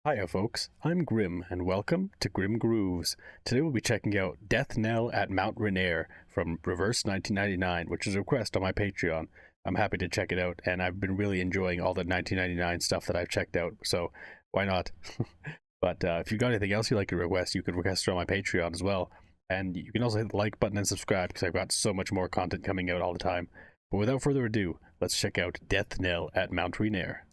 Hiya folks, I'm Grim, and welcome to Grim Grooves. Today we'll be checking out Death Knell at Mount Rainier from Reverse 1999, which is a request on my Patreon. I'm happy to check it out, and I've been really enjoying all the 1999 stuff that I've checked out, so why not? But if you've got anything else you'd like to request, you can request it on my Patreon as well. And you can also hit the like button and subscribe, because I've got so much more content coming out all the time. But without further ado, let's check out Death Knell at Mount Rainier.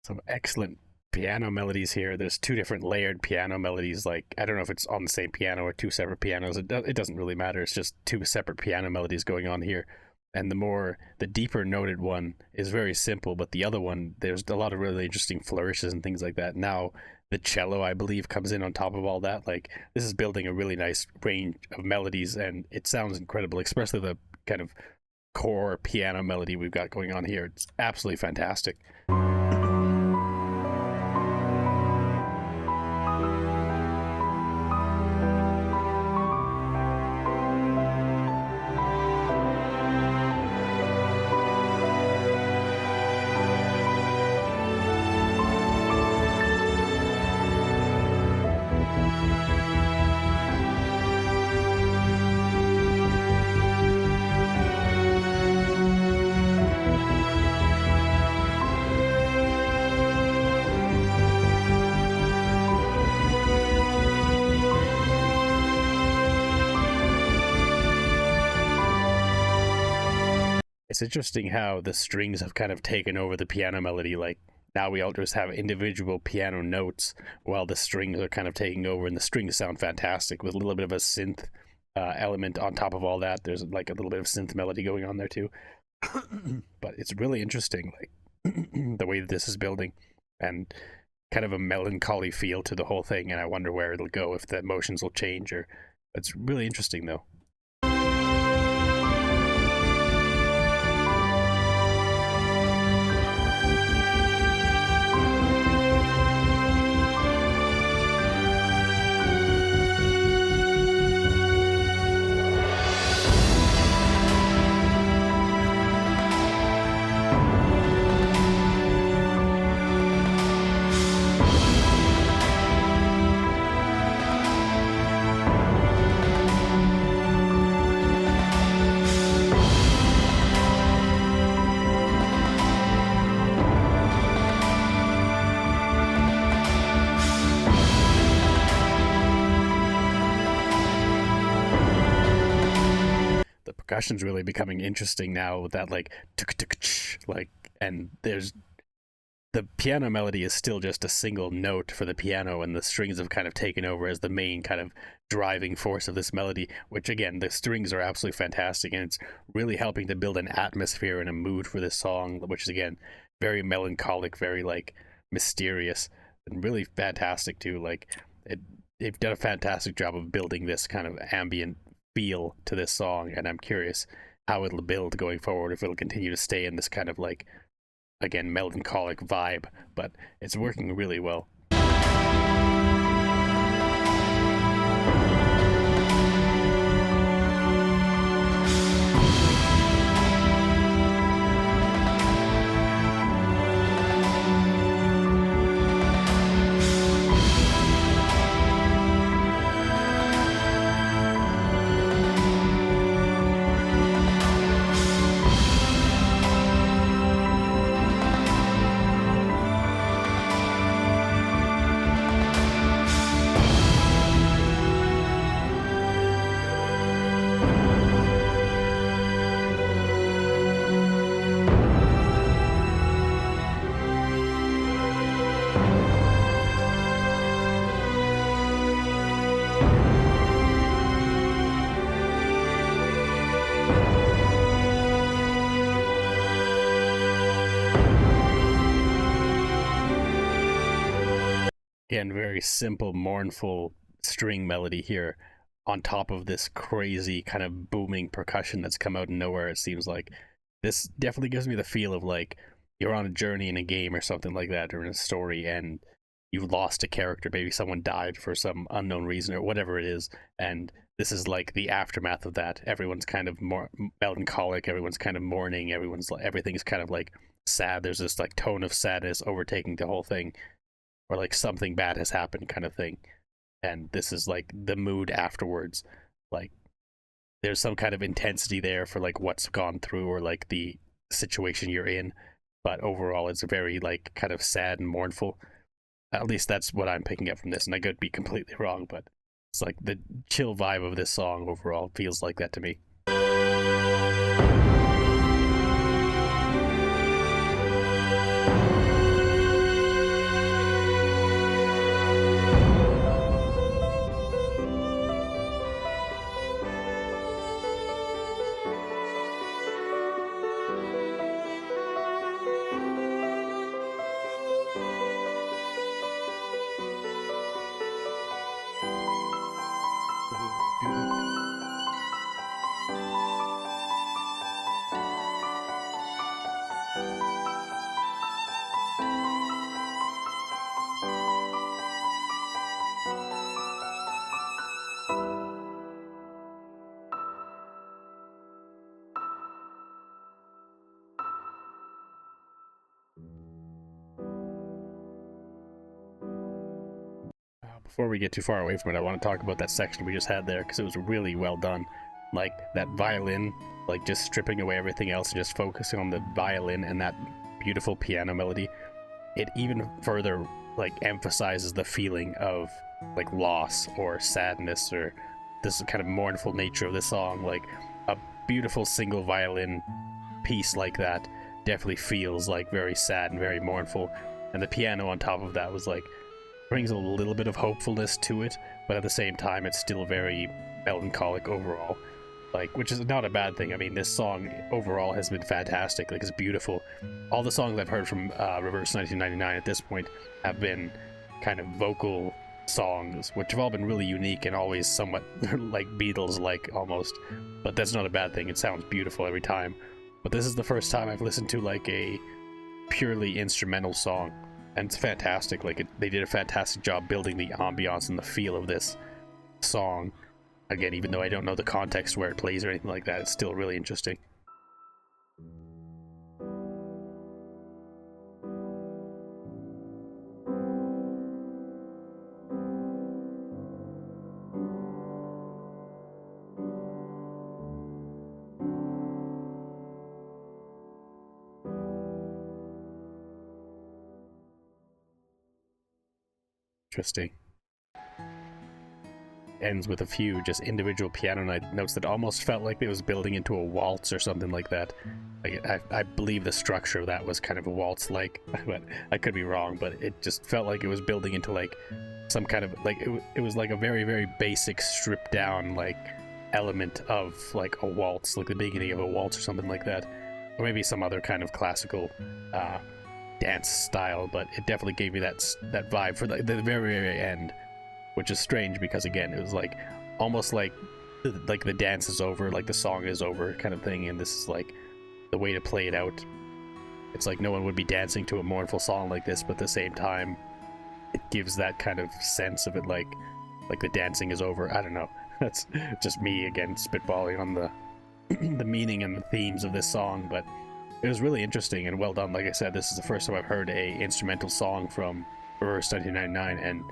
Some excellent piano melodies here. There's two different layered piano melodies. Like, I don't know if it's on the same piano or two separate pianos. It doesn't really matter. It's just two separate piano melodies going on here. And the deeper noted one is very simple, but the other one, there's a lot of really interesting flourishes and things like that. Now, the cello, I believe, comes in on top of all that. Like, this is building a really nice range of melodies, and it sounds incredible, especially the kind of core piano melody we've got going on here. It's absolutely fantastic. It's interesting how the strings have kind of taken over the piano melody. Like, now we all just have individual piano notes while the strings are kind of taking over, and the strings sound fantastic with a little bit of a synth element on top of all that. There's like a little bit of synth melody going on there too. But it's really interesting, like the way that this is building, and kind of a melancholy feel to the whole thing. And I wonder where it'll go, if the emotions will change, or it's really interesting though. Percussion's really becoming interesting now with that, like, like, and there's the piano melody is still just a single note for the piano, and the strings have kind of taken over as the main kind of driving force of this melody, which again, the strings are absolutely fantastic, and it's really helping to build an atmosphere and a mood for this song, which is again very melancholic, very like mysterious, and really fantastic too. Like, they've done a fantastic job of building this kind of ambient feel to this song, and I'm curious how it'll build going forward, if it'll continue to stay in this kind of, like, again, melancholic vibe, but it's working really well. Again, very simple, mournful string melody here on top of this crazy kind of booming percussion that's come out of nowhere, it seems like. This definitely gives me the feel of like you're on a journey in a game or something like that, or in a story, and you've lost a character. Maybe someone died for some unknown reason or whatever it is, and this is like the aftermath of that. Everyone's kind of more melancholic, everyone's kind of mourning, everything's kind of like sad. There's this like tone of sadness overtaking the whole thing, or like something bad has happened kind of thing. And this is like the mood afterwards. Like there's some kind of intensity there for like what's gone through or like the situation you're in, but overall it's very like kind of sad and mournful. At least that's what I'm picking up from this, and I could be completely wrong, but it's like the chill vibe of this song overall feels like that to me. Before we get too far away from it, I want to talk about that section we just had there because it was really well done. Like that violin, like just stripping away everything else and just focusing on the violin and that beautiful piano melody. It even further like emphasizes the feeling of like loss or sadness or this kind of mournful nature of the song. Like a beautiful single violin piece like that definitely feels like very sad and very mournful, and the piano on top of that was like brings a little bit of hopefulness to it, but at the same time it's still very melancholic overall, like, which is not a bad thing. I mean, this song overall has been fantastic. Like, it's beautiful. All the songs I've heard from Reverse 1999 at this point have been kind of vocal songs, which have all been really unique and always somewhat like Beatles like almost, but that's not a bad thing. It sounds beautiful every time. But this is the first time I've listened to like a purely instrumental song, and it's fantastic. Like they did a fantastic job building the ambiance and the feel of this song. Again, even though I don't know the context where it plays or anything like that, it's still really interesting. Interesting. Ends with a few just individual piano notes that almost felt like it was building into a waltz or something like that. Like I believe the structure of that was kind of a waltz-like, but I could be wrong. But it just felt like it was building into like some kind of like it was like a very, very basic, stripped down like element of like a waltz, like the beginning of a waltz or something like that, or maybe some other kind of classical dance style. But it definitely gave me that vibe for the very, very end. Which is strange because again, it was like almost like the dance is over, like the song is over kind of thing, and this is like the way to play it out. It's like no one would be dancing to a mournful song like this, but at the same time it gives that kind of sense of it, like the dancing is over. I don't know. That's just me again spitballing on the the meaning and the themes of this song, but it was really interesting and well done. Like I said, this is the first time I've heard a instrumental song from Reverse 1999, and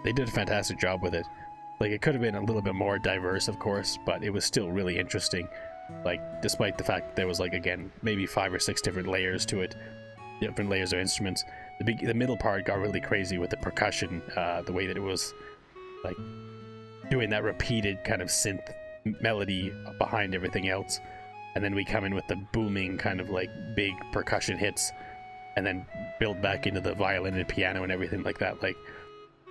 they did a fantastic job with it. Like, it could have been a little bit more diverse, of course, but it was still really interesting. Like, despite the fact that there was, like, again, maybe 5 or 6 different layers to it, different layers of instruments. The middle part got really crazy with the percussion, the way that it was, like, doing that repeated kind of synth melody behind everything else. And then we come in with the booming kind of, like, big percussion hits, and then build back into the violin and piano and everything like that. Like,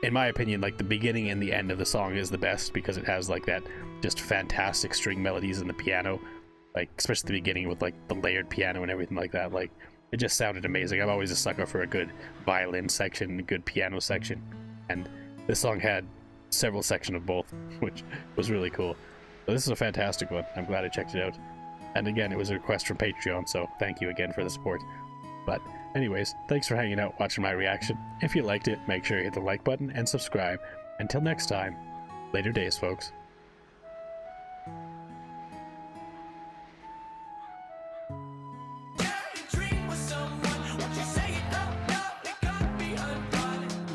in my opinion, like the beginning and the end of the song is the best because it has like that just fantastic string melodies in the piano, like especially the beginning with like the layered piano and everything like that. Like it just sounded amazing. I'm always a sucker for a good violin section, a good piano section, and this song had several sections of both, which was really cool. So this is a fantastic one. I'm glad I checked it out. And again, it was a request from Patreon, so thank you again for the support. But anyways, thanks for hanging out watching my reaction. If you liked it, make sure you hit the like button and subscribe. Until next time, later days, folks.